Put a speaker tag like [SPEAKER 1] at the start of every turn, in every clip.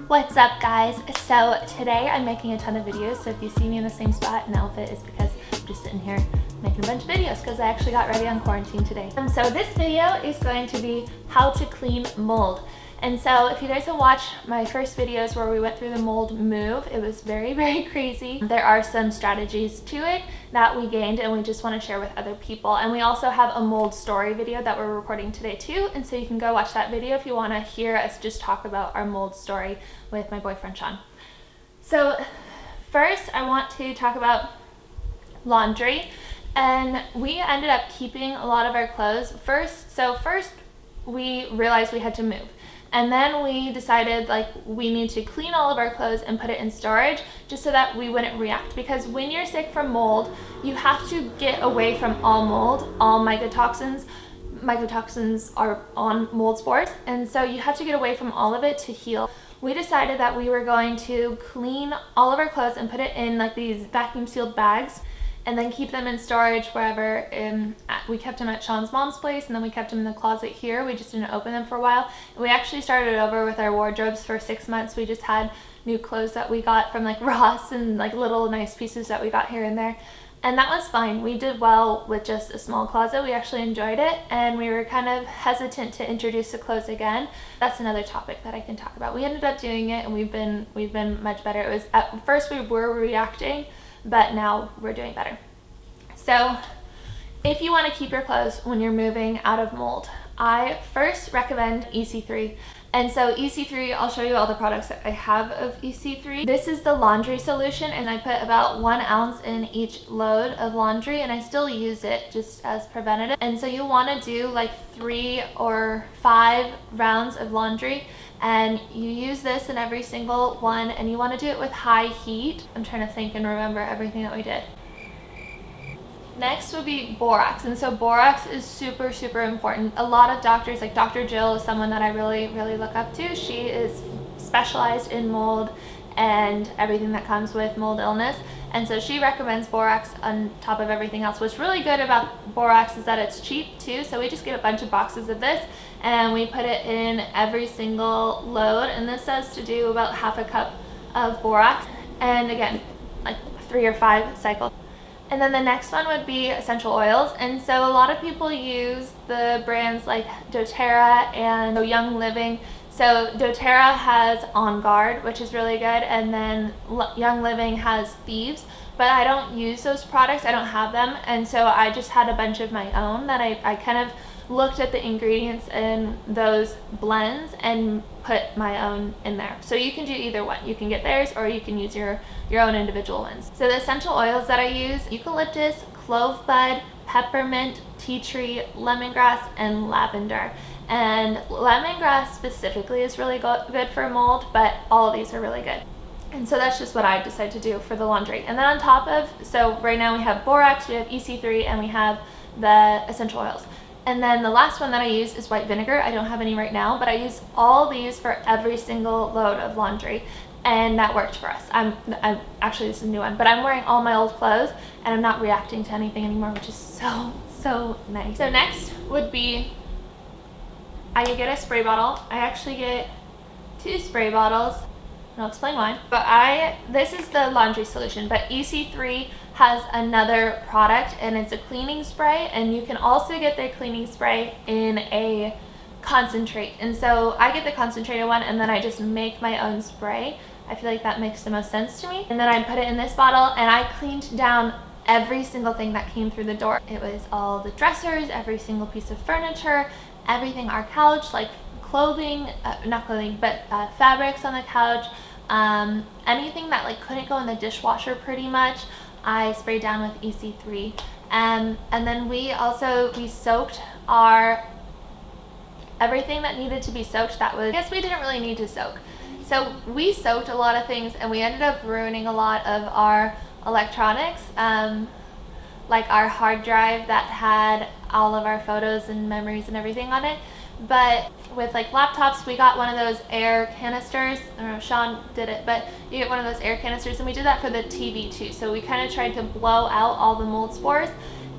[SPEAKER 1] What's up, guys? So today I'm making a ton of videos, so if you see me in the same spot and outfit, it's because I'm just sitting here making a bunch of videos because I actually got ready on quarantine today. So this video is going to be how to clean mold. And so if you guys have watched my first videos where we went through the mold move, it was very crazy. There are some strategies to it that we gained and we just want to share with other people. And we also have a mold story video that we're recording today too. And so you can go watch that video if you want to hear us just talk about our mold story with my boyfriend, Sean. So first I want to talk about laundry. And we ended up keeping a lot of our clothes. First we realized we had to move. And then we decided like we need to clean all of our clothes and put it in storage just so that we wouldn't react. Because when you're sick from mold, you have to get away from all mold, all mycotoxins. Mycotoxins are on mold spores. And so you have to get away from all of it to heal. We decided that we were going to clean all of our clothes and put it in like these vacuum sealed bags, and then keep them in storage wherever. We kept them at Sean's mom's place, and then we kept them in the closet here. We just didn't open them for a while. And we actually started over with our wardrobes for 6 months. We just had new clothes that we got from like Ross and like little nice pieces that we got here and there. And that was fine. We did well with just a small closet. We actually enjoyed it, and we were kind of hesitant to introduce the clothes again. That's another topic that I can talk about. We ended up doing it, and we've been much better. It was at first we were reacting, but now we're doing better. So if you want to keep your clothes when you're moving out of mold, I first recommend EC3. And so EC3, I'll show you all the products that I have of EC3. This is the laundry solution, and I put about 1 ounce in each load of laundry, and I still use it just as preventative. And so you want to do like 3 or 5 rounds of laundry, and you use this in every single one, and you want to do it with high heat. I'm trying to think and remember everything that we did. Next would be borax, and so borax is super important. A lot of doctors, like Dr. Jill is someone that I really look up to. She is specialized in mold and everything that comes with mold illness, and so she recommends borax on top of everything else. What's really good about borax is that it's cheap too, so we just get a bunch of boxes of this and we put it in every single load, and this says to do about half a cup of borax, and again like 3 or 5 cycles. And then the next one would be essential oils, and so a lot of people use the brands like doTERRA and Young Living. So doTERRA has On Guard, which is really good, and then Young Living has Thieves, but I don't use those products. I don't have them, and so I just had a bunch of my own that I kind of looked at the ingredients in those blends and put my own in there. So you can do either one. You can get theirs or you can use your own individual ones. So the essential oils that I use: eucalyptus, clove bud, peppermint, tea tree, lemongrass, and lavender. And lemongrass specifically is really good for mold, but all of these are really good. And so that's just what I decided to do for the laundry. And then on top of, so right now we have borax, we have EC3, and we have the essential oils. And then the last one that I use is white vinegar. I don't have any right now, but I use all these for every single load of laundry, and that worked for us. I'm actually, this is a new one, but I'm wearing all my old clothes and I'm not reacting to anything anymore, which is so nice. So next would be, I get a spray bottle. I actually get 2 spray bottles, and I'll explain why. But this is the laundry solution, but EC3 has another product, and it's a cleaning spray, and you can also get their cleaning spray in a concentrate. And so I get the concentrated one, and then I just make my own spray. I feel like that makes the most sense to me. And then I put it in this bottle, and I cleaned down every single thing that came through the door. It was all the dressers, every single piece of furniture, everything, our couch, like clothing, not clothing, but fabrics on the couch, anything that like couldn't go in the dishwasher pretty much, I sprayed down with EC3. And then we soaked everything that needed to be soaked. I guess we didn't really need to soak. So we soaked a lot of things, and we ended up ruining a lot of our electronics, like our hard drive that had all of our photos and memories and everything on it. But with like laptops, we got one of those air canisters. I don't know if Sean did it, but you get one of those air canisters, and we did that for the TV too. So we kind of tried to blow out all the mold spores,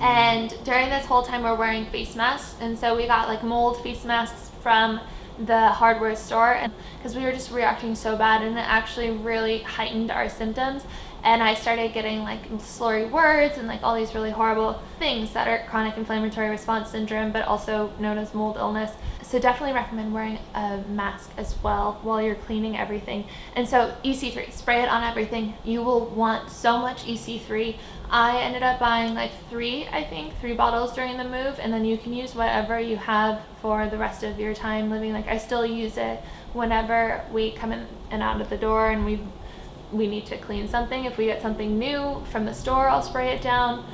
[SPEAKER 1] and during this whole time we're wearing face masks, and so we got like mold face masks from the hardware store, because we were just reacting so bad, and it actually really heightened our symptoms. And I started getting like slurry words and like all these really horrible things that are chronic inflammatory response syndrome, but also known as mold illness. So definitely recommend wearing a mask as well while you're cleaning everything. And so EC3, spray it on everything. You will want so much EC3. I ended up buying like three bottles during the move, and then you can use whatever you have for the rest of your time living. Like I still use it whenever we come in and out of the door and we need to clean something. If we get something new from the store, I'll spray it down.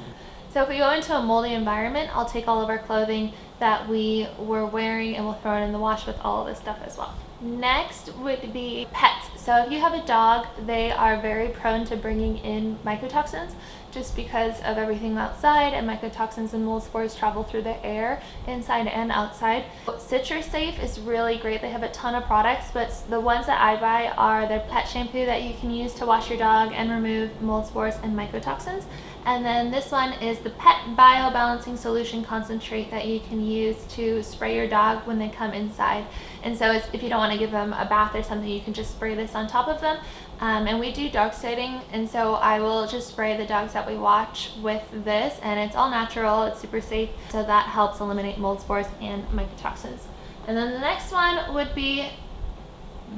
[SPEAKER 1] So if we go into a moldy environment, I'll take all of our clothing that we were wearing and we'll throw it in the wash with all of this stuff as well. Next would be pets. So if you have a dog, they are very prone to bringing in mycotoxins just because of everything outside, and mycotoxins and mold spores travel through the air inside and outside. Citrus Safe is really great. They have a ton of products, but the ones that I buy are their pet shampoo that you can use to wash your dog and remove mold spores and mycotoxins. And then this one is the Pet Bio-Balancing Solution Concentrate that you can use to spray your dog when they come inside. And so if you don't want to give them a bath or something, you can just spray this on top of them. And we do dog sitting, and so I will just spray the dogs that we watch with this, and it's all natural, it's super safe, so that helps eliminate mold spores and mycotoxins. And then the next one would be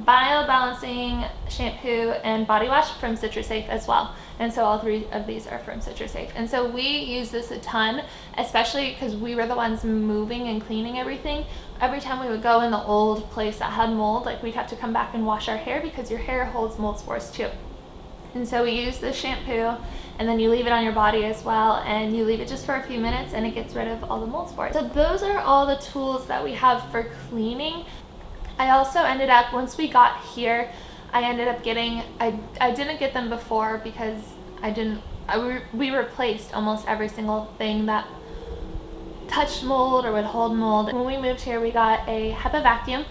[SPEAKER 1] Bio-Balancing Shampoo and Body Wash from Citrus Safe as well. And so all three of these are from Citrus Safe. And so we use this a ton, especially because we were the ones moving and cleaning everything. Every time we would go in the old place that had mold, like we'd have to come back and wash our hair because your hair holds mold spores too. And so we use this shampoo, and then you leave it on your body as well, and you leave it just for a few minutes and it gets rid of all the mold spores. So those are all the tools that we have for cleaning. I also ended up, once we got here, I ended up getting, I didn't get them before because we replaced almost every single thing that touched mold or would hold mold. When we moved here, we got a HEPA vacuum,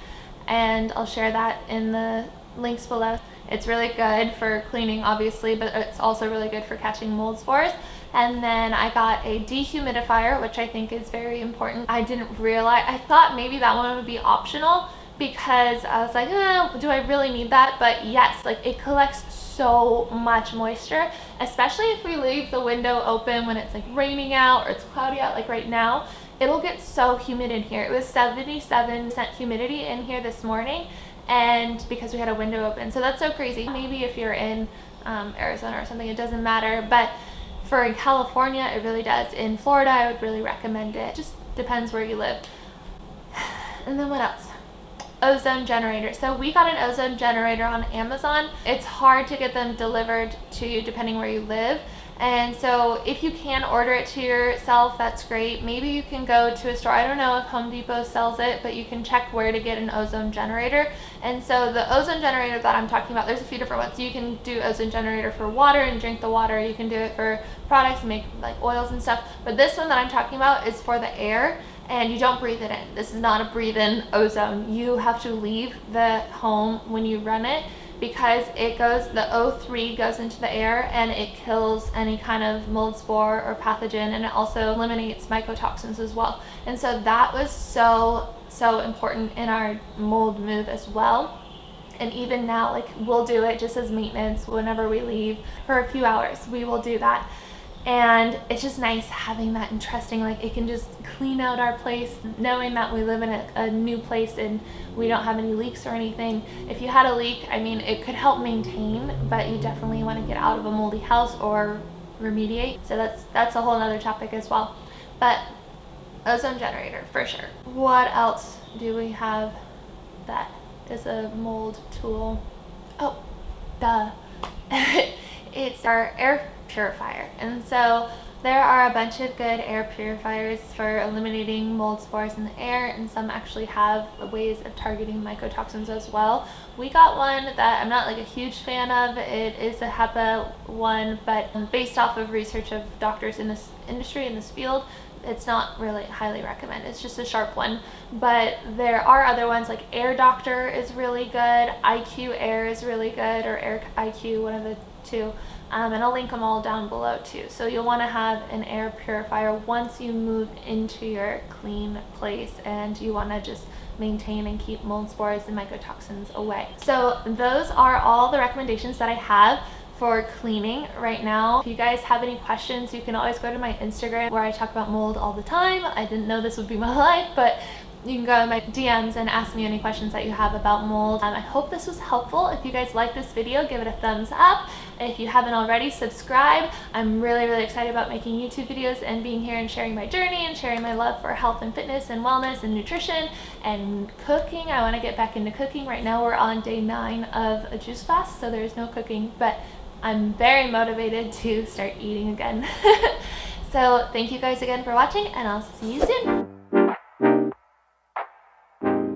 [SPEAKER 1] and I'll share that in the links below. It's really good for cleaning, obviously, but it's also really good for catching mold spores. And then I got a dehumidifier, which I think is very important. I didn't realize, I thought maybe that one would be optional because I was like, do I really need that? But yes, like it collects so much moisture, especially if we leave the window open when it's like raining out or it's cloudy out like right now. It'll get so humid in here. It was 77% humidity in here this morning, and because we had a window open. So that's so crazy. Maybe if you're in Arizona or something, it doesn't matter, but for in California, it really does. In Florida, I would really recommend it. Just depends where you live. And then what else? Ozone generator. So we got an ozone generator on Amazon. It's hard to get them delivered to you depending where you live. And so if you can order it to yourself, that's great. Maybe you can go to a store. I don't know if Home Depot sells it, but you can check where to get an ozone generator. And so the ozone generator that I'm talking about, there's a few different ones. You can do ozone generator for water and drink the water. You can do it for products and make like oils and stuff. But this one that I'm talking about is for the air, and you don't breathe it in. This is not a breathe-in ozone. You have to leave the home when you run it, because it goes, the O3 goes into the air and it kills any kind of mold spore or pathogen, and it also eliminates mycotoxins as well. And so that was so important in our mold move as well. And even now, like we'll do it just as maintenance whenever we leave for a few hours. We will do that. And it's just nice having that and trusting, like it can just clean out our place, knowing that we live in a new place and we don't have any leaks or anything. If you had a leak, I mean, it could help maintain, but you definitely want to get out of a moldy house or remediate. So that's a whole nother topic as well. But ozone generator for sure. What else do we have that is a mold tool? Oh, duh. It's our air purifier. And so there are a bunch of good air purifiers for eliminating mold spores in the air, and some actually have ways of targeting mycotoxins as well. We got one that I'm not like a huge fan of. It is a HEPA one, but based off of research of doctors in this industry, in this field, it's not really highly recommended. It's just a sharp one. But there are other ones, like Air Doctor is really good, IQ Air is really good, or Air IQ, one of the two. And I'll link them all down below too. So you'll want to have an air purifier once you move into your clean place, and you want to just maintain and keep mold spores and mycotoxins away. So those are all the recommendations that I have for cleaning right now. If you guys have any questions, you can always go to my Instagram where I talk about mold all the time. I didn't know this would be my life, but you can go to my DMs and ask me any questions that you have about mold. I hope this was helpful. If you guys like this video, give it a thumbs up. If you haven't already, subscribe. I'm really excited about making YouTube videos and being here and sharing my journey and sharing my love for health and fitness and wellness and nutrition and cooking. I want to get back into cooking. Right now we're on day 9 of a juice fast, so there's no cooking, but I'm very motivated to start eating again. So thank you guys again for watching, and I'll see you soon.